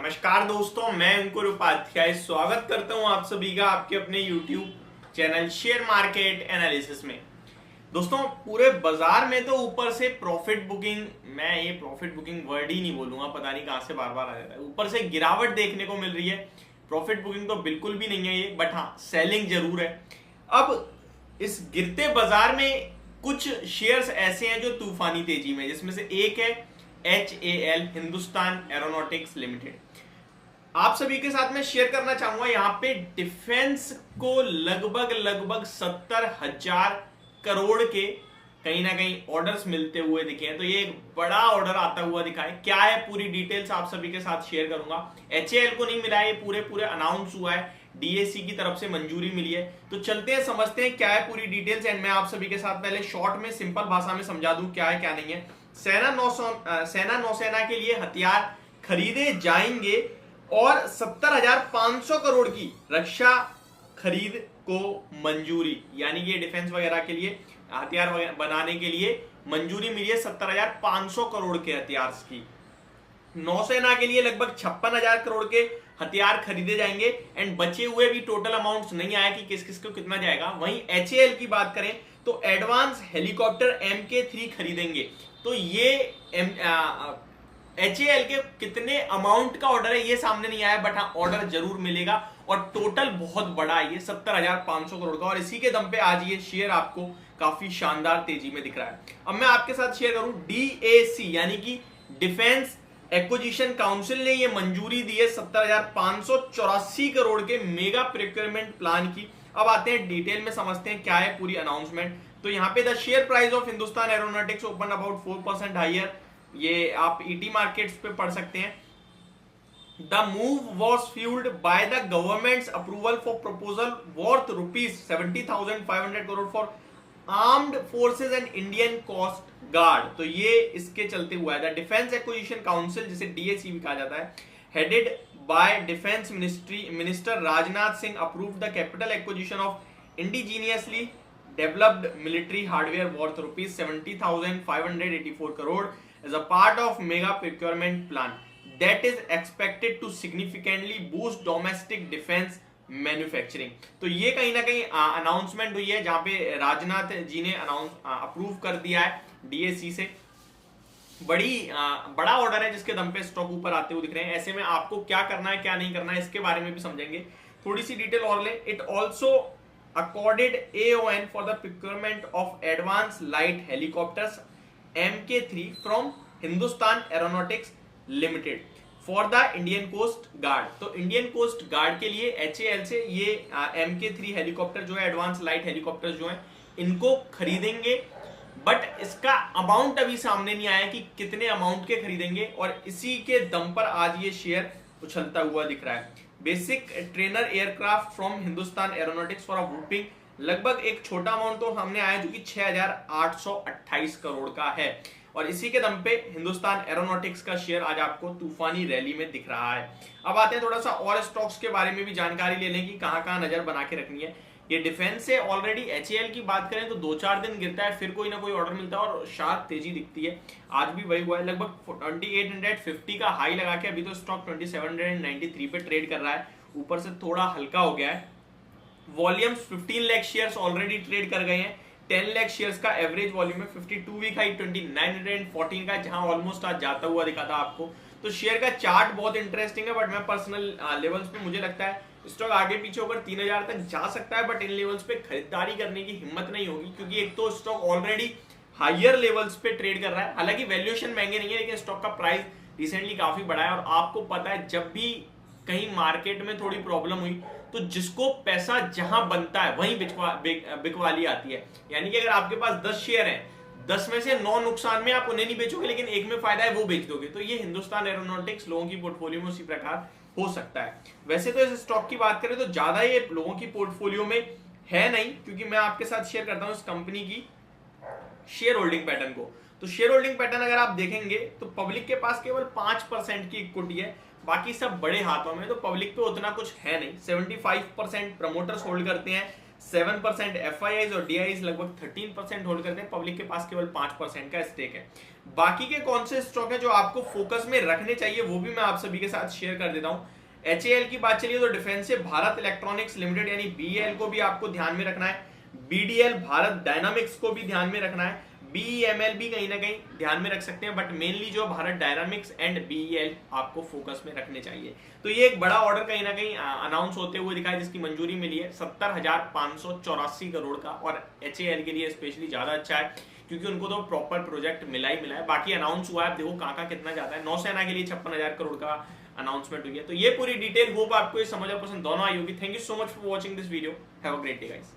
नमस्कार दोस्तों, मैं अंकुर उपाध्याय स्वागत करता हूं आप सभी का आपके अपने YouTube channel share market analysis में। दोस्तों, पूरे बाजार में तो ऊपर से प्रॉफिट बुकिंग, मैं ये प्रॉफिट बुकिंग वर्ड ही नहीं बोलूंगा, पता नहीं कहां से बार बार आ जाता है। ऊपर से गिरावट देखने को मिल रही है। प्रॉफिट बुकिंग तो बिल्कुल भी नहीं है ये, बट हाँ सेलिंग जरूर है। अब इस गिरते बाजार में कुछ शेयर्स ऐसे हैं जो तूफानी तेजी में, जिसमें से एक है HAL, हिंदुस्तान एरोनॉटिक्स लिमिटेड। आप सभी के साथ में शेयर करना चाहूंगा, यहां पे डिफेंस को लगभग 70,000 करोड़ के कहीं ना कहीं ऑर्डर्स मिलते हुए दिखे हैं। तो ये एक बड़ा ऑर्डर आता हुआ दिखा है। क्या है पूरी डिटेल्स आप सभी के साथ शेयर करूंगा। HAL को नहीं मिला है, ये पूरे अनाउंस हुआ है, DAC की तरफ से मंजूरी मिली है। तो चलते हैं, समझते हैं क्या है पूरी डिटेल्स। एंड मैं आप सभी के साथ पहले शॉर्ट में सिंपल भाषा में समझा दूं क्या है क्या नहीं है। सेना नौसेना के लिए हथियार खरीदे जाएंगे और 70,500 करोड़ की रक्षा खरीद को मंजूरी, यानी कि डिफेंस वगैरह के लिए हथियार बनाने के लिए मंजूरी मिली है 70,500 करोड़ के हथियार की। नौसेना के लिए लगभग 56,000 करोड़ के हथियार खरीदे जाएंगे। एंड बचे हुए भी टोटल अमाउंट्स नहीं आया कि किस किस को कितना जाएगा। वहीं HAL की बात करें तो एडवांस हेलीकॉप्टर MK3 खरीदेंगे। तो ये HAL के कितने अमाउंट का ऑर्डर है ये सामने नहीं आया, बट हाँ ऑर्डर जरूर मिलेगा और टोटल बहुत बड़ा है ये 70,500 करोड़ का। और इसी के दम पे आज ये शेयर आपको काफी शानदार तेजी में दिख रहा है। अब मैं आपके साथ शेयर करूं, DAC यानी कि डिफेंस एक्विजिशन काउंसिल ने ये मंजूरी दी है 70,584 करोड़ के मेगा प्रोक्योरमेंट प्लान की। अब आते हैं डिटेल में, समझते हैं क्या है पूरी अनाउंसमेंट। तो यहाँ पे the share price of Hindustan aeronautics open about 4% higher, ये आप ET मार्केट्स पे पढ़ सकते हैं। The move was fueled by the government's approval for proposal worth rupees 70,500 crore for armed forces and Indian coast guard। तो ये इसके चलते हुआ है। The Defense Acquisition Council, जिसे DAC भी कहा जाता है, headed by Defense Minister Rajnath Singh, approved the capital acquisition of indigenously developed military hardware worth rupees 70,584 crore as a part of mega procurement plan that is expected to significantly boost domestic defense manufacturing. तो ये कहीं ना कहीं announcement हुई है जहां पे राजनाथ जी ने अप्रूव कर दिया है DAC से। बड़ा ऑर्डर है जिसके दम पे स्टॉक ऊपर आते हुए दिख रहे हैं। ऐसे में आपको क्या करना है क्या नहीं करना है इसके बारे में भी समझेंगे। थोड़ी सी डिटेल और ले। It also accorded AON for the procurement of advanced light helicopters MK3 from Hindustan Aeronautics Limited for the Indian Coast Guard। तो इंडियन कोस्ट गार्ड के लिए HAL से ये MK3 हेलीकॉप्टर जो है, एडवांस लाइट हेलीकॉप्टर जो है, इनको खरीदेंगे। बट इसका अमाउंट अभी सामने नहीं आया कि कितने अमाउंट के खरीदेंगे, और इसी के दम पर आज ये शेयर उछलता हुआ दिख रहा है। Basic trainer aircraft from Hindustan aeronautics for a whooping, लगभग एक छोटा अमाउंट तो सामने आया जो कि 6,828 करोड़ का है। और इसी के दम पे हिंदुस्तान एरोनॉटिक्स का शेयर आज आपको तूफानी रैली में दिख रहा है। अब आते हैं थोड़ा सा और स्टॉक्स के बारे में भी जानकारी ले लें कि कहां कहां नजर बना के रखनी है। ये डिफेंस से ऑलरेडी HAL की बात करें तो 2-4 दिन गिरता है, फिर कोई ना कोई ऑर्डर मिलता है और शार्प तेजी दिखती है। आज भी वही हुआ है, लगभग 2850 का हाई लगा के अभी तो स्टॉक 2793 पे ट्रेड कर रहा है। ऊपर से थोड़ा हल्का हो गया है। Volumes 15 lakh shares already trade कर गए हैं। 10 लाख शेयर्स का एवरेज वॉल्यूम है। 52 वीक हाई 2914 का, जहां ऑलमोस्ट आज जाता हुआ दिखा था आपको। तो शेयर का चार्ट बहुत इंटरेस्टिंग है, बट मैं पर्सनल लेवल्स पे मुझे लगता है स्टॉक आगे पीछे होकर 3,000 तक जा सकता है, बट इन लेवल्स पे खरीदारी करने की हिम्मत नहीं होगी, क्योंकि एक तो स्टॉक ऑलरेडी हायर लेवल्स पे ट्रेड कर रहा है। हालांकि वैल्यूएशन महंगे नहीं है, लेकिन स्टॉक का प्राइस रिसेंटली काफी बढ़ा है। और आपको पता है, जब भी कहीं मार्केट में थोड़ी प्रॉब्लम हुई तो जिसको पैसा जहां बनता है वहीं बिकवाली आती है। यानी कि अगर आपके पास 10 शेयर हैं, 10 में से 9 नुकसान में, आप उन्हें नहीं बेचोगे, लेकिन एक में फायदा है वो बेच दोगे। तो ये हिंदुस्तान एरोनॉटिक्स लोगों की पोर्टफोलियो में उसी प्रकार हो सकता है। वैसे तो इस स्टॉक की बात करें तो ज्यादा ये लोगों की पोर्टफोलियो में है नहीं, क्योंकि मैं आपके साथ शेयर करता हूं इस कंपनी की शेयर होल्डिंग पैटर्न को। तो शेयर होल्डिंग पैटर्न अगर आप देखेंगे तो पब्लिक के पास केवल 5% की इक्विटी है, बाकी सब बड़े हाथों में। तो पब्लिक पे उतना कुछ है नहीं। 75% प्रमोटर्स होल्ड करते हैं, 7% FIIs और DIIs लगभग 13% होल्ड करते हैं। पब्लिक के पास केवल 5% का स्टेक है। बाकी के कौन से स्टॉक है जो आपको फोकस में रखने चाहिए वो भी मैं आप सभी के साथ शेयर कर देता हूं। HAL की बात चलिए तो डिफेंसिव भारत इलेक्ट्रॉनिक्स लिमिटेड यानी BEL को भी आपको ध्यान में रखना है। BDL भारत डायनामिक्स को भी ध्यान में रखना है। BEML भी कहीं ना कहीं ध्यान में रख सकते हैं, बट मेनली जो भारत डायनामिक्स एंड BEL आपको फोकस में रखने चाहिए। तो ये एक बड़ा ऑर्डर कहीं ना कहीं अनाउंस होते हुए दिखा है जिसकी मंजूरी मिली है 70,584 करोड़ का, और HAL के लिए स्पेशली ज्यादा अच्छा है क्योंकि उनको तो प्रॉपर प्रोजेक्ट मिला ही मिला है। बाकी अनाउंस हुआ है, देखो कहाँ कितना जाता है। नौसेना के लिए 56,000 करोड़ का अनाउंसमेंट हुई है। तो ये पूरी डिटेल होप आपको ये समझ पसंद दोनों आई होगी। Thank you so much for watching this video. Have a great day guys.